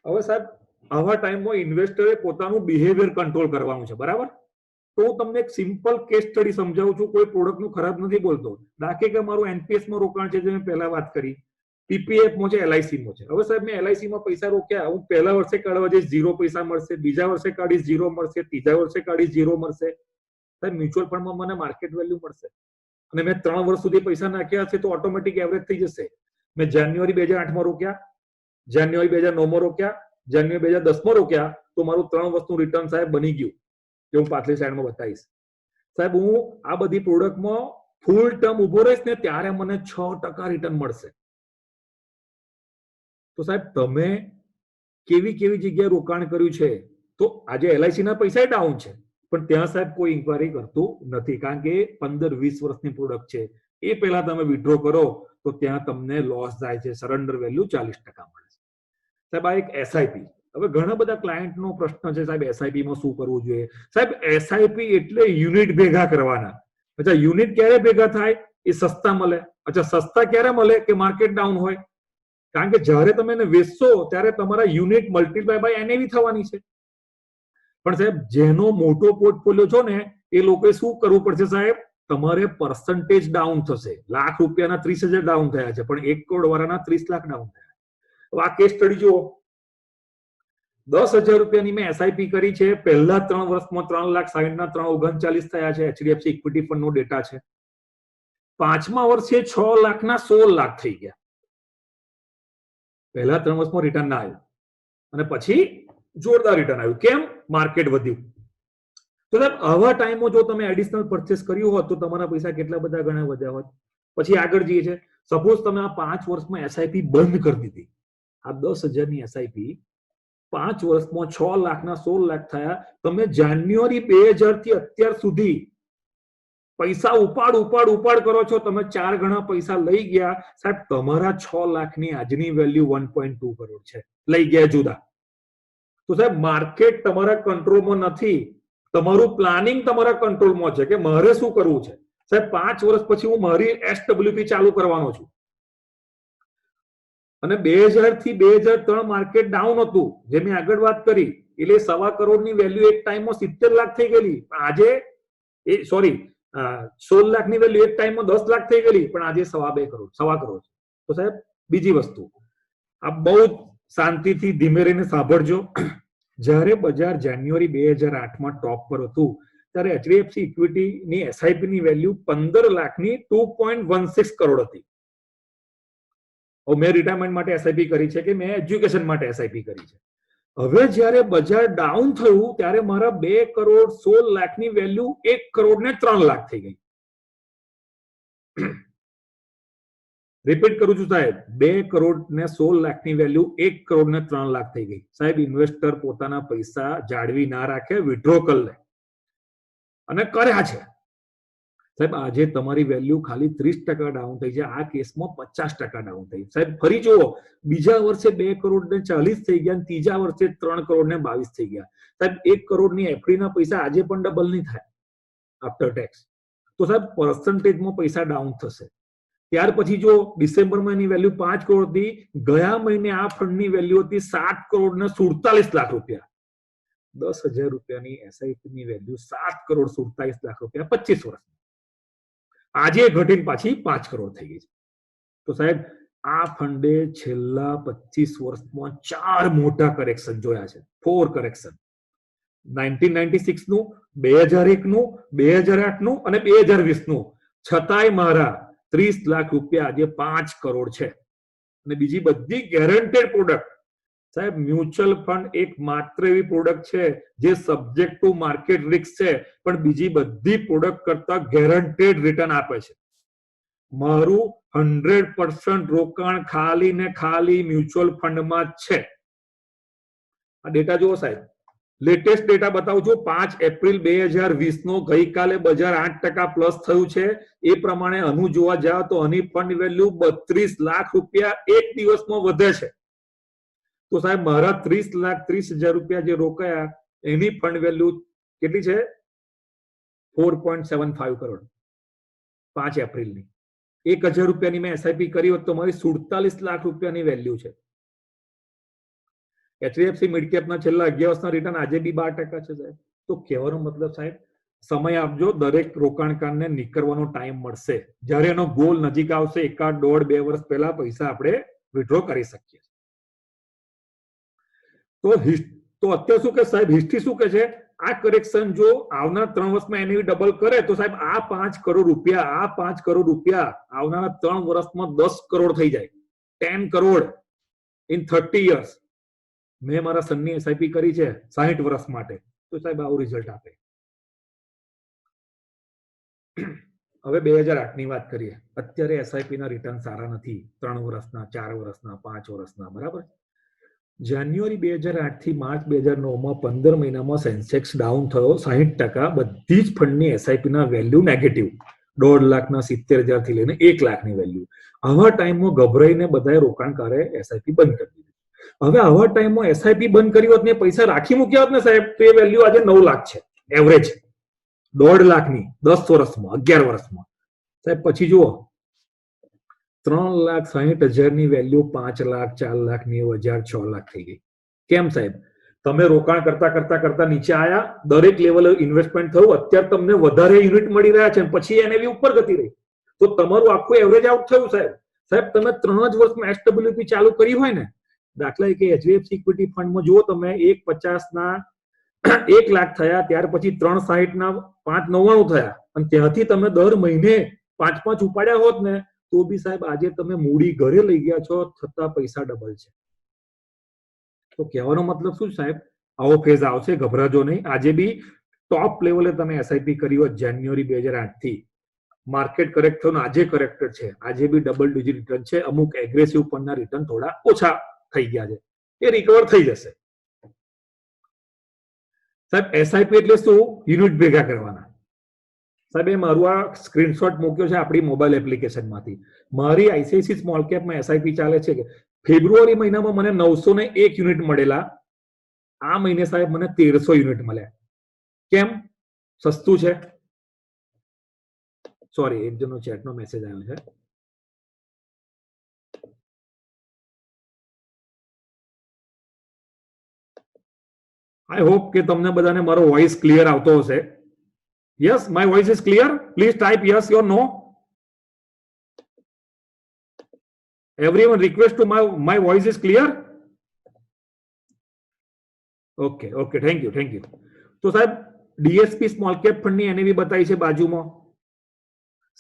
હવે સાહેબ આવા ટાઈમમાં ઇન્વેસ્ટરે પોતાનું બિહેવિયર કંટ્રોલ કરવાનું છે, બરાબર? તો હું તમને એક સિમ્પલ કેસ સ્ટડી સમજાવું છું. કોઈ પ્રોડક્ટનું ખરાબ નથી બોલતો. દાખલે કે મારું એનપીએસમાં રોકાણ છે, જે મેં પહેલા વાત કરી, પીપીએફમાં છે, એલઆઈસીમાં છે. હવે સાહેબ મેં એલઆઈસીમાં પૈસા રોક્યા, હું પહેલા વર્ષે કાઢવા જઈશ 0 પૈસા મળશે, બીજા વર્ષે કાઢીશ 0 મળશે, ત્રીજા વર્ષે કાઢીશ 0 મળશે. સાહેબ મ્યુચ્યુઅલ ફંડમાં મને માર્કેટ વેલ્યુ મળશે, અને મેં 3 વર્ષ સુધી પૈસા નાખ્યા છે તો ઓટોમેટિક એવરેજ થઈ જશે. મેં જાન્યુઆરી 2008માં રોક્યા, જાન્યુઆરી 2009માં રોક્યા, જાન્યુઆરી 2010માં રોક્યા, તો મારું 3 વર્ષનું રિટર્ન સાહેબ બની ગયું, જે હું પાછલી સ્લાઇડમાં બતાવીશ. સાહેબ હું આ બધી પ્રોડક્ટમાં ફૂલ ટર્મ ઉભો રહીશ ને ત્યારે મને 6% રિટર્ન મળશે. તો સાહેબ તમે કેવી કેવી જગ્યાએ રોકાણ કર્યું છે? તો આજે એલઆઈસી ના પૈસા ડાઉન છે, પણ ત્યાં સાહેબ કોઈ ઇન્ક્વાયરી કરતું નથી, કારણ કે 15-20 વર્ષની પ્રોડક્ટ છે. એ પહેલા તમે વિથડ્રો કરો તો ત્યાં તમને લોસ થાય છે, સરેન્ડર વેલ્યુ 40% મળે છે. સાહેબ આ એક એસઆઈપી. હવે ઘણા બધા ક્લાયન્ટનો પ્રશ્ન છે, સાહેબ એસઆઈપી માં શું કરવું જોઈએ? સાહેબ એસઆઈપી એટલે યુનિટ ભેગા કરવાના. અચ્છા, યુનિટ ક્યારે ભેગા થાય? એ સસ્તા મળે. અચ્છા, સસ્તા ક્યારે મળે? કે માર્કેટ ડાઉન હોય. કારણ કે જ્યારે તમે એને વેચશો ત્યારે તમારા યુનિટ મલ્ટીપ્લાય બાય એનએવી થવાની છે. પણ સાહેબ જેનો મોટો પોર્ટફોલિયો છો ને એ લોકોએ શું કરવું પડશે સાહેબ? તમારે પર્સન્ટેજ ડાઉન થશે. લાખ રૂપિયાના 30,000 ડાઉન થયા છે, પણ 1 કરોડ વાળાના 30 લાખ ડાઉન થયા. તો આ કેસ સ્ટડી જુઓ. 10,000 રૂપિયાની મેં એસઆઈપી કરી છે. પહેલા 3 વર્ષમાં 3,60,000 ના 339 થયા છે. એચડીએફસી ઇક્વિટી ફંડ નો ડેટા છે. 5મા વર્ષે 6 લાખના 16 લાખ થઈ ગયા. પહેલા 3 વર્ષમાં રિટર્ન ના આવ્યું, અને પછી જોરદાર રિટર્ન આવ્યું. કેમ? માર્કેટ વધ્યું. તો સાહેબ આવા ટાઈમમાં જો તમે એડિશનલ પરચેસ કર્યું હોત તો તમારા પૈસા કેટલા બધા ગણા વધ્યા હોત. પછી આગળ જઈએ છે. સપોઝ તમે આ 5 વર્ષમાં એસઆઈપી બંધ કરી દીધી. આ 10,000ની એસઆઈપી 5 વર્ષમાં 6 લાખના 16 લાખ થયા. તમે જાન્યુઆરી 2000 થી અત્યાર સુધી પૈસા ઉપાડ કરો છો. તમે 4 ગણા પૈસા લઈ ગયા. સાહેબ તમારા 6 લાખની આજની વેલ્યુ 1.2 કરોડ છે. લઈ ગયા જુદા. તો સાહેબ માર્કેટ તમારા કંટ્રોલમાં નથી, તમારું પ્લાનિંગ તમારા કંટ્રોલમાં છે કે મારે શું કરવું છે. સાહેબ 5 વર્ષ પછી હું મારી એસડબ્લ્યુપી ચાલુ કરવાનો છું, અને 2000 થી 2003 માર્કેટ ડાઉન હતું, જે મેં આગળ વાત કરી. એટલે 1.25 કરોડની વેલ્યુ એક ટાઈમમાં 70 લાખ થઈ ગયેલી. પણ આજે 16 લાખની વેલ્યુ એક ટાઈમમાં 10 લાખ થઈ ગયેલી, પણ આજે 2.25 કરોડ. તો સાહેબ બીજી વસ્તુ, આ બહુ શાંતિથી ધીમે રહીને સાંભળજો. જ્યારે બજાર જાન્યુઆરી 2008માં ટોપ પર હતું ત્યારે એચડીએફસી ઇક્વિટીની એસઆઈપી ની વેલ્યુ 15 લાખની 2.16 કરોડ હતી. મેં રિટાયરમેન્ટ માટે એસઆઈપી કરી છે કે મેં એજ્યુકેશન માટે એસઆઈપી કરી છે. હવે જ્યારે બજાર ડાઉન થયું ત્યારે મારા 2 કરોડ 16 લાખની વેલ્યુ 1 કરોડ ને 3 લાખ થઈ ગઈ. રિપીટ કરું છું સાહેબ, 2 કરોડ ને 16 લાખની વેલ્યુ 1 કરોડ ને 3 લાખ થઈ ગઈ. સાહેબ ઇન્વેસ્ટર પોતાના પૈસા જાળવી ના રાખે, વિડ્રો કરી લે અને કર્યા છે. સાહેબ આજે તમારી વેલ્યુ ખાલી 30% ડાઉન થઈ છે, આ કેસમાં 50% ડાઉન થઈ. સાહેબ ફરી જુઓ, બીજા વર્ષે 2 કરોડ ને 40 થઈ ગયા, ત્રીજા વર્ષે 3 કરોડ ને 22 થઈ ગયા. સાહેબ 1 કરોડની એફડી ના પૈસા આજે પણ ડબલ નહીં થાય આફ્ટર ટેક્સ. તો સાહેબ પર્સન્ટેજમાં પૈસા ડાઉન થશે. ત્યાર પછી જો ડિસેમ્બરમાં એની વેલ્યુ 5 કરોડ હતી, ગયા મહિને આ ફંડની વેલ્યુ હતી 7 કરોડ ને 47 લાખ રૂપિયા. 10,000 રૂપિયાની એસઆઈપી ની વેલ્યુ 7 કરોડ 47 લાખ રૂપિયા 25 વર્ષ. આજે ઘટીને પાછી 5 કરોડ થઈ ગઈ છે. તો સાહેબ આ ફંડે છેલ્લા 25 વર્ષમાં 4 મોટા કરેક્શન જોયા છે. 4 કરેક્શન, 1996 નું, 2001 નું, 2008 નું અને 2020 નું. છતાંય મારા 30 લાખ રૂપિયા આજે 5 કરોડ છે. અને બીજી બધી ગેરંટેડ પ્રોડક્ટ. સાહેબ મ્યુચ્યુઅલ ફંડ એક માત્ર એવી પ્રોડક્ટ છે જે સબ્જેક્ટ ટુ માર્કેટ રિસ્ક છે, પણ બીજી બધી પ્રોડક્ટ કરતા ગેરંટેડ રિટર્ન આપે છે. મારું 100% રોકાણ ખાલી ને ખાલી મ્યુચ્યુઅલ ફંડમાં જ છે. આ ડેટા જુઓ સાહેબ, લેટેસ્ટ ડેટા બતાવું છું. 5 એપ્રિલ 2020 નો ગઈકાલે બજાર 8% પ્લસ થયું છે. એ પ્રમાણે આનું જોવા જાવ તો આની ફંડ વેલ્યુ 32 લાખ રૂપિયા એક દિવસમાં વધે છે. તો સાહેબ મારા 30,30,000 રૂપિયા જે રોકાયા એની ફંડ વેલ્યુ કેટલી છે? 4.75 કરોડ 5 એપ્રિલની. 1,000 રૂપિયાની મેં એસઆઈપી કરી હોત તો મારી 47 લાખ રૂપિયાની વેલ્યુ છે. એચડીએફસી મિડકેપના છેલ્લા 11 વર્ષના રિટર્ન આજે બી 12% છે સાહેબ. તો કહેવાનો મતલબ સાહેબ, સમય આપજો, દરેક રોકાણકારને નીકળવાનો ટાઈમ મળશે. જ્યારે એનો ગોલ નજીક આવશે, 1, 1.5, 2 વર્ષ પહેલા પૈસા આપણે વિડ્રો કરી શકીએ. તો અત્યારે શું કે સાહેબ, હિસ્ટ્રી શું કે છે? આ કરેક્શન જો આવનાર 3 વર્ષમાં એની ડબલ કરે તો સાહેબ આ 5 કરોડ રૂપિયા આવનારા 3 વર્ષમાં 10 કરોડ થઈ જાય. 10 કરોડ ઇન 30 years. મેં મારા સનની એસઆઈપી કરી છે 60 વર્ષ માટે. તો સાહેબ આવું રિઝલ્ટ આપે. હવે 2008 ની વાત કરીએ. અત્યારે એસઆઈપી ના રિટર્ન સારા નથી. 3 વર્ષના, 4 વર્ષના, 5 વર્ષના, બરાબર. જાન્યુઆરી 2008 થી માર્ચ 2009 માં 15 મહિનામાં સેન્સેક્સ ડાઉન થયો 60%. બધી જ ફંડની એસઆઈપી ના વેલ્યુ નેગેટિવ. 1.5 લાખના 70,000 થી લઈને 1 લાખની વેલ્યુ. આવા ટાઈમમાં ગભરાઈને બધાએ રોકાણકારે એસઆઈપી બંધ કરી દીધી. હવે આવા ટાઈમમાં એસઆઈપી બંધ કરી હોત ને પૈસા રાખી મૂક્યા હોત ને સાહેબ, તો એ વેલ્યુ આજે 9 લાખ છે એવરેજ. 1.5 લાખની 10 વર્ષમાં, 11 વર્ષમાં. સાહેબ પછી જુઓ, 3,60,000 ની વેલ્યુ 5 લાખ, 4 લાખ, 90,000, 6 લાખ થઈ ગઈ. કેમ સાહેબ? તમે રોકાણ કરતા નીચે આયા, દરેક લેવલે ઇન્વેસ્ટમેન્ટ થયું, અત્યારે તમને વધારે યુનિટ મળી રહ્યા છે, પછી એને બી ઉપર ગતિ રહી, તો તમારું આખું એવરેજ આઉટ થયું સાહેબ. સાહેબ તમે 3 જ વર્ષમાં એસડબ્લ્યુપી ચાલુ કરી હોય ને, દાખલા કે એચડીએફસી ઇક્વિટી ફંડમાં જુઓ તમે, 1.50 ના 1 લાખ થયા, ત્યાર પછી 3.60 ના 5.99 થયા, અને ત્યાંથી તમે દર મહિને 5 ઉપાડ્યા હોત ને તો બી સાહેબ આજે તમે મૂડી ઘરે લઈ ગયા છો, છતાં પૈસા ડબલ છે. તો કહેવાનો મતલબ શું સાહેબ? આવો ફેઝ આવશે, ગભરાજો નહીં. આજે બી ટોપ લેવલે તમે એસઆઈપી કરી હોત જાન્યુઆરી 2008 થી, માર્કેટ કરેક્ટ થયું, આજે કરેક્ટેડ છે, આજે બી ડબલ ડિજિટ રિટર્ન છે. અમુક એગ્રેસિવ ફંડના રિટર્ન થોડા ઓછા થઈ ગયા છે, એ રિકવર થઈ જશે. સાહેબ એસઆઈપી એટલે શું? યુનિટ ભેગા કરવાના. સાહેબ એ મારું આ સ્ક્રીનશોટ મૂક્યો છે આપણી મોબાઈલ એપ્લિકેશનમાંથી. મારી આઈસીઆઈસી સ્મોલ કેપમાં એસઆઈપી ચાલે છે. ફેબ્રુઆરી મહિનામાં મને 901 યુનિટ મળેલા. આ મહિને સાહેબ મને 1300 યુનિટ મળ્યા. કેમ? સસ્તું છે. સોરી, એક જણનો ચેટનો મેસેજ આવ્યો છે. આઈ હોપ કે તમને બધાને મારો વોઇસ ક્લિયર આવતો હશે. Yes, my voice is clear. Please type yes or no. Everyone request to my voice is clear. Okay, thank you. તો સાહેબ ડીએસપી સ્મોલ કેપ ફંડની એનએવી બતાવી છે બાજુમાં.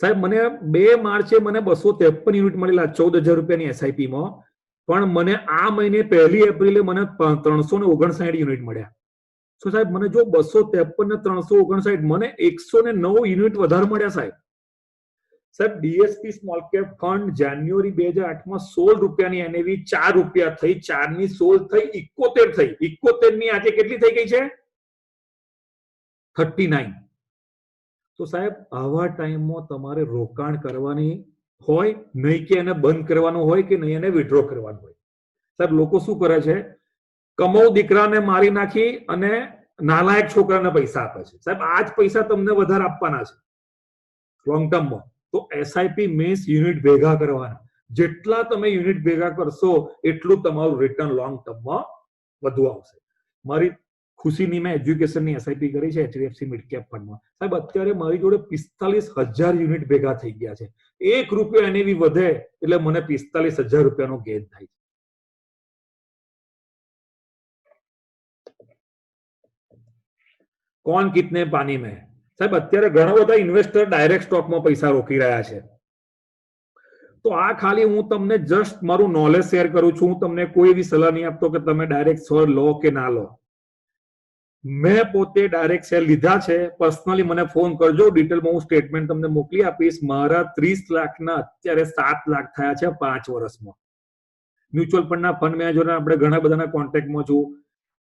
સાહેબ મને 2 માર્ચે મને 253 યુનિટ મળેલા 14,000 રૂપિયાની એસઆઈપી માં, પણ મને આ મહિને 1 એપ્રિલે મને 359 યુનિટ મળ્યા. તો સાહેબ મને જો 253 ને 359, મને 109 યુનિટ વધારે મળ્યા સાહેબ. સાહેબ ડીએસપી સ્મોલ કેપ ફંડ જાન્યુઆરી 2008 માં 16 રૂપિયાની એનએવી 4 રૂપિયા થઈ, 4 ની 16 થઈ 71 થઈ, 71 ની આજે કેટલી થઈ ગઈ છે 39. તો સાહેબ આવા ટાઈમમાં તમારે રોકાણ કરવાની હોય નહીં કે એને બંધ કરવાનું હોય કે નહીં એને વિડ્રો કરવાનું હોય. સાહેબ લોકો શું કરે છે, કમાઉ દીકરાને મારી નાખી અને નાલાયક છોકરાને પૈસા આપે છે. સાહેબ આ જ પૈસા તમને વધારે આપવાના છે લોંગ ટર્મમાં. તો એસઆઈપી મીન્સ યુનિટ ભેગા કરવાના. જેટલા તમે યુનિટ ભેગા કરશો એટલું તમારું રિટર્ન લોંગ ટર્મમાં વધુ આવશે. મારી ખુશીની મેં એજ્યુકેશનની એસઆઈપી કરી છે એચડીએફસી મિડ કેપ ફંડમાં. સાહેબ અત્યારે મારી જોડે 45,000 યુનિટ ભેગા થઈ ગયા છે. 1 રૂપિયો એનએવી વધે એટલે મને 45,000 રૂપિયાનો ગેઇન થાય છે. કોણ કિતને પાની મેં. સાહેબ અત્યારે ઘણા બધા ઇન્વેસ્ટર ડાયરેક્ટ સ્ટોકમાં પૈસા રોકી રહ્યા છે. તો આ ખાલી હું તમને જસ્ટ મારું નોલેજ શેર કરું છું. હું તમને કોઈ એવી સલાહ નહીં આપતો કે તમે ડાયરેક્ટ શેર લો કે ના લો. મેં પોતે ડાયરેક્ટ શેર લીધા છે. પર્સનલી મને ફોન કરજો, ડિટેલમાં હું સ્ટેટમેન્ટ તમને મોકલી આપીશ. મારા 30 લાખના અત્યારે 7 લાખ થયા છે 5 વર્ષમાં. મ્યુચ્યુઅલ ફંડના ફંડ મેનેજર આપણે ઘણા બધાના કોન્ટેક્ટમાં છું.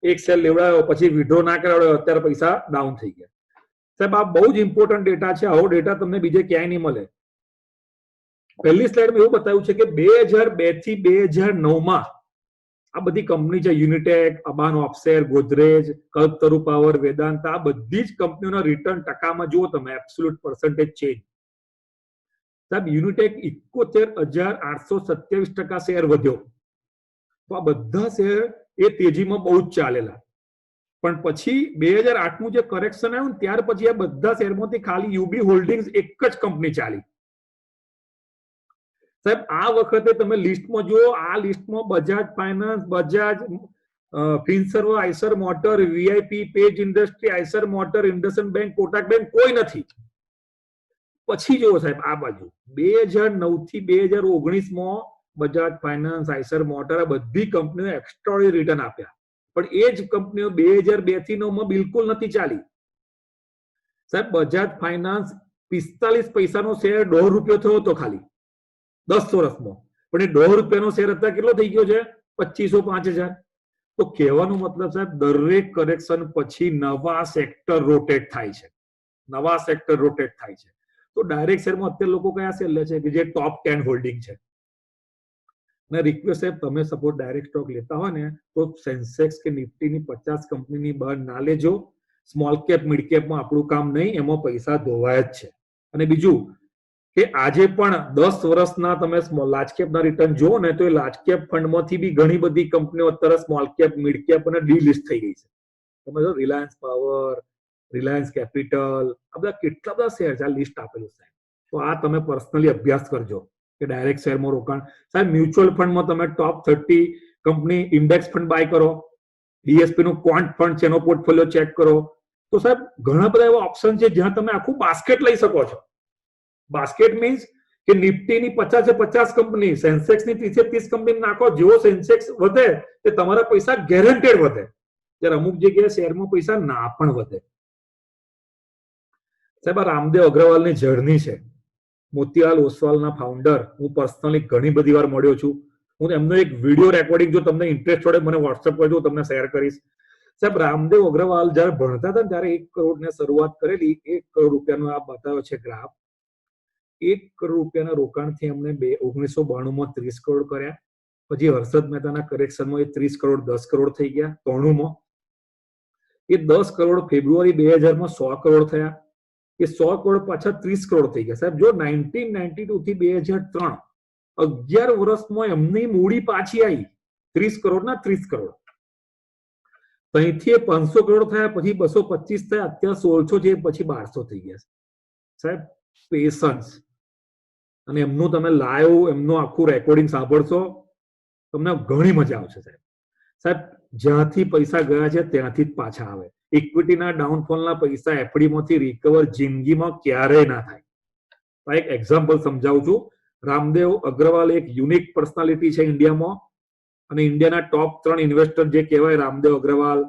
એક શેર લેવડાયો પછી વિડ્રો ના કરાવ્યો, અત્યારે પૈસા ડાઉન થઈ ગયા. સાહેબ આ બહુ જ ઇમ્પોર્ટન્ટ ડેટા છે. આવો ડેટા તમને બીજે ક્યાંય નહીં મળે. પહેલી સ્લાઇડમાં એવું બતાવ્યું છે કે 2002 થી 2009 આ બધી કંપની છે, યુનિટેક, અબાન ઓફશેર, ગોદરેજ, કલ્પતરુ પાવર, વેદાંત, આ બધી જ કંપનીઓના રિટર્ન ટકામાં જુઓ તમે એબ્સોલ્યુટ પર્સન્ટેજ ચેન્જ. સાહેબ યુનિટેક 71,827% શેર વધ્યો. તો આ બધા શેર એ તેજીમાં બહુ જ ચાલેલા. પણ પછી 2008 નું જે કરેક્શન આવ્યું ને ત્યાર પછી આ બધા શેરમાંથી ખાલી યુબી હોલ્ડિંગ્સ એક જ કંપની ચાલી. સાહેબ આ વખતે તમે લિસ્ટમાં જુઓ, આ લિસ્ટમાં Bajaj finance, Bajaj Finserv, Eicher motor, VIP, Page industry, Eicher motor, IndusInd bank, Kotak bank કોઈ નથી. પછી જુઓ સાહેબ આ બાજુ 2009 થી 2019 માં બજાજ ફાઇનાન્સ, આઈસર મોટર આ બધી કંપનીઓ એક્સ્ટ્રાઓર્ડિનરી રિટર્ન આપ્યા. પણ એ જ કંપનીઓ 2002 થી 9 માં બિલકુલ નથી ચાલી. સાહેબ બજાજ ફાઇનાન્સ 45 પૈસાનો શેર 1.5 રૂપિયો થયો હતો ખાલી 10 વર્ષમાં. પણ એ 1.5 રૂપિયાનો શેર અત્યારે કેટલો થઈ ગયો છે 2500-5000. તો કહેવાનો મતલબ સાહેબ દરેક કરેક્શન પછી નવા સેક્ટર રોટેટ થાય છે, નવા સેક્ટર રોટેટ થાય છે. તો ડાયરેક્ટ શેરમાં અત્યારે લોકો કયા શેર લે છે કે જે ટોપ 10 હોલ્ડિંગ છે. અને રિક્વેસ્ટ સાહેબ તમે સપોઝ ડાયરેક્ટ સ્ટોક લેતા હોય ને તો સેન્સેક્સ કે નિફ્ટીની 50 કંપનીની બહાર ના લેજો. સ્મોલ કેપ મિડ કેપમાં આપણું કામ નહીં, એમાં પૈસા ધોવાય જ છે. અને બીજું કે આજે પણ 10 વર્ષના તમે લાર્જ કેપના રિટર્ન જુઓ ને તો એ લાર્જ કેપ ફંડમાંથી બી ઘણી બધી કંપનીઓ અત્યારે સ્મોલ કેપ, મિડ કેપ અને ડીલિસ્ટ થઈ ગઈ છે. તમે જો રિલાયન્સ પાવર, રિલાયન્સ કેપિટલ, આ બધા કેટલા બધા શેર છે, આ લિસ્ટ આપેલું છે. તો આ તમે પર્સનલી અભ્યાસ કરજો કે ડાયરેક્ટ શેરમાં રોકાણ. સાહેબ મ્યુચ્યુઅલ ફંડમાં તમે ટોપ 30 કંપની ઇન્ડેક્સ ફંડ બાય કરો, ડીએસપી નું ક્વોન્ટ ફંડ છે એનો પોર્ટફોલિયો ચેક કરો. તો સાહેબ ઘણા બધા એવા ઓપ્શન છે જ્યાં તમે આખું બાસ્કેટ લઈ શકો છો. બાસ્કેટ મીન્સ કે નિફ્ટીની 50 કંપની, સેન્સેક્સની 30 કંપની નાખો. જેવો સેન્સેક્સ વધે તે તમારા પૈસા ગેરંટેડ વધે, જ્યારે અમુક જગ્યાએ શેરમાં પૈસા ના પણ વધે. સાહેબ આ રામદેવ અગ્રવાલની જર્ની છે. મોતીલાલ ઓસવાલના ફાઉન્ડર. હું પર્સનલી ઘણી બધી વાર મળ્યો છું. હું એમનો એક વિડીયો રેકોર્ડિંગ જો તમને ઇન્ટરેસ્ટ હોય મને વોટ્સઅપ કરજો, તમને શેર કરીશ. સાહેબ રામદેવ અગ્રવાલ જયારે ભણતા હતા ત્યારે 1 કરોડ ને શરૂઆત કરેલી. 1 કરોડ રૂપિયાનો આ બતાવ્યો છે ગ્રાફ. 1 કરોડ રૂપિયાના રોકાણથી એમને 1992 માં 30 કરોડ કર્યા. પછી હર્ષદ મહેતાના કરેક્શનમાં એ 30 કરોડ 10 કરોડ થઈ ગયા 93 માં. એ 10 કરોડ ફેબ્રુઆરી 2000 માં 100 કરોડ થયા. એ 100 કરોડ પાછા 30 કરોડ થઈ ગયા. સાહેબ જો 1992 થી 2003 11 વર્ષમાં એમની મૂડી પાછી આવી 30 કરોડના 30 કરોડ. ત્યાંથી 500 કરોડ થયા, પછી 225 થયા, અત્યારે 1600 છે, પછી 1200 થઈ ગયા. સાહેબ પેશન્સ. અને એમનું તમે લાઈવ એમનું આખું રેકોર્ડિંગ સાંભળશો તમને ઘણી મજા આવશે. સાહેબ સાહેબ જ્યાંથી પૈસા ગયા છે ત્યાંથી જ પાછા આવે. ઇક્વિટીના ડાઉનફોલના પૈસા એફડીમાંથી રિકવર જિંદગીમાં ક્યારેય ના થાય. એક એક્ઝામ્પલ સમજાવું છું. રામદેવ અગ્રવાલ એક યુનિક પર્સનાલિટી છે ઇન્ડિયામાં. અને ઇન્ડિયાના ટોપ 3 ઇન્વેસ્ટર જે કહેવાય રામદેવ અગ્રવાલ,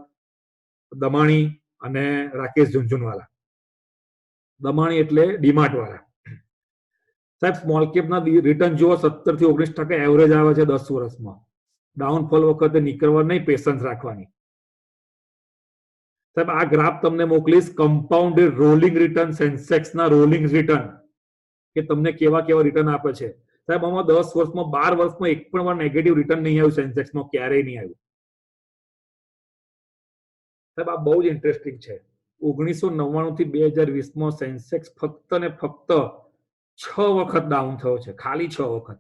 દમાણી અને રાકેશ ઝુનઝુનવાલા. દમાણી એટલે ડીમાર્ટ વાળા. સાહેબ સ્મોલ કેપના રિટર્ન જુઓ 17 થી 19% એવરેજ આવે છે 10 વર્ષમાં. ડાઉનફોલ વખતે નીકળવા નહીં, પેશન્સ રાખવાની. સાહેબ આ ગ્રાફ તમને મોકલીશ, કમ્પાઉન્ડેડ રોલિંગ રિટર્ન, સેન્સેક્સના રોલિંગ રિટર્ન, કે તમને કેવા કેવા રિટર્ન આપે છે. સાહેબ આમાં 10 વર્ષમાં 12 વર્ષમાં એક પણ વાર નેગેટિવ રિટર્ન નહીં આવ્યું, સેન્સેક્સમાં ક્યારેય નહીં આવ્યું. સાહેબ આ બહુ જ ઇન્ટરેસ્ટિંગ છે. 1999 થી 2020 માં સેન્સેક્સ ફક્ત ને ફક્ત 6 વખત ડાઉન થયો છે, ખાલી 6 વખત.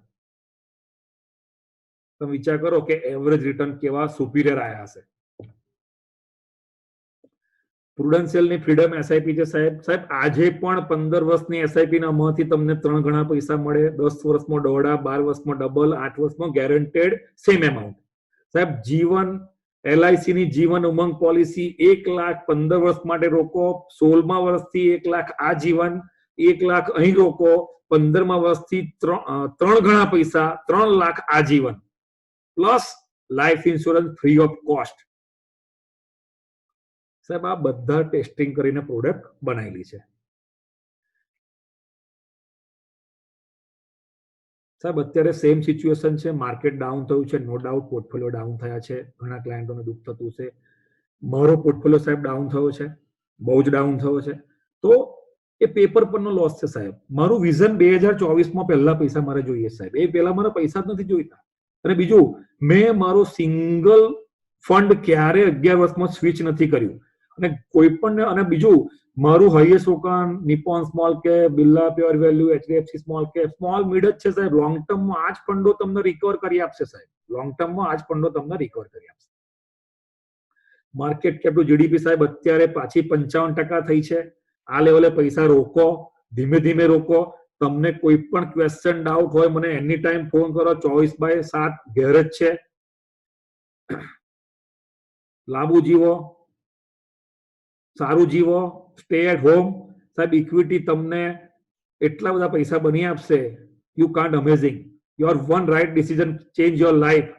તમે વિચાર કરો કે એવરેજ રિટર્ન કેવા સુપીરિયર આયા હશે. પ્રુડન્શિયલની ફ્રીડમ એસઆઈપી છે સાહેબ. સાહેબ આજે પણ 15 વર્ષની એસઆઈપી ના માંથી તમને 3 ગણા પૈસા મળે. 10 વર્ષમાં દોઢા, 12 વર્ષમાં ડબલ, 8 વર્ષમાં ગેરંટેડ સેમ એમાઉન્ટ. સાહેબ જીવન એલઆઈસી ની જીવન ઉમંગ પોલિસી 1 લાખ 15 વર્ષ માટે રોકો, 16મા વર્ષથી 1 લાખ આ જીવન, 1 લાખ અહીં રોકો, 15મા વર્ષથી 3 ગણા પૈસા, 3 લાખ આ જીવન, plus life insurance free of cost. સાહેબ આ બધા ટેસ્ટિંગ કરીને પ્રોડક્ટ બનાવેલી છે. સાહેબ અત્યારે સેમ સિચ્યુએશન છે, માર્કેટ ડાઉન થયું છે, નો ડાઉટ પોર્ટફોલિયો ડાઉન થયા છે, ઘણા ક્લાયન્ટોને દુઃખ થતું છે. મારો પોર્ટફોલિયો સાહેબ ડાઉન થયો છે, બહુ જ ડાઉન થયો છે. તો એ પેપર પરનો લોસ છે સાહેબ. મારું વિઝન 2024માં પહેલા પૈસા મારે જોઈએ સાહેબ, એ પહેલા મારા પૈસા જ નથી જોઈતા. અને બીજું, મેં મારો સિંગલ ફંડ ક્યારે 11 વર્ષમાં સ્વિચ નથી કર્યું. અને કોઈ પણ, અને બીજું મારું હાઈએસ્ટ રોકાણ Nippon small cap, Birla pure value, HDFC small cap, small mid જ છે સાહેબ. લોંગ ટર્મમાં આ જ ફંડો તમને રિકવર કરી આપશે સાહેબ. લોંગ ટર્મમાં આ જ ફંડો તમને રિકવર કરી આપશે. માર્કેટ કેપ ટુ જીડીપી સાહેબ અત્યારે પાછી 55% થઈ છે. આ લેવલે પૈસા રોકો, ધીમે ધીમે રોકો. તમને કોઈ પણ ક્વેશ્ચન ડાઉટ હોય મને એની ટાઈમ ફોન કરો, 24/7 ઘેર જ છે. લાંબુ જીવો, સારું જીવો, સ્ટે એટ હોમ. સાહેબ ઇક્વિટી તમને એટલા બધા પૈસા બની આપશે, you can't amazing. Your one right decision change your life.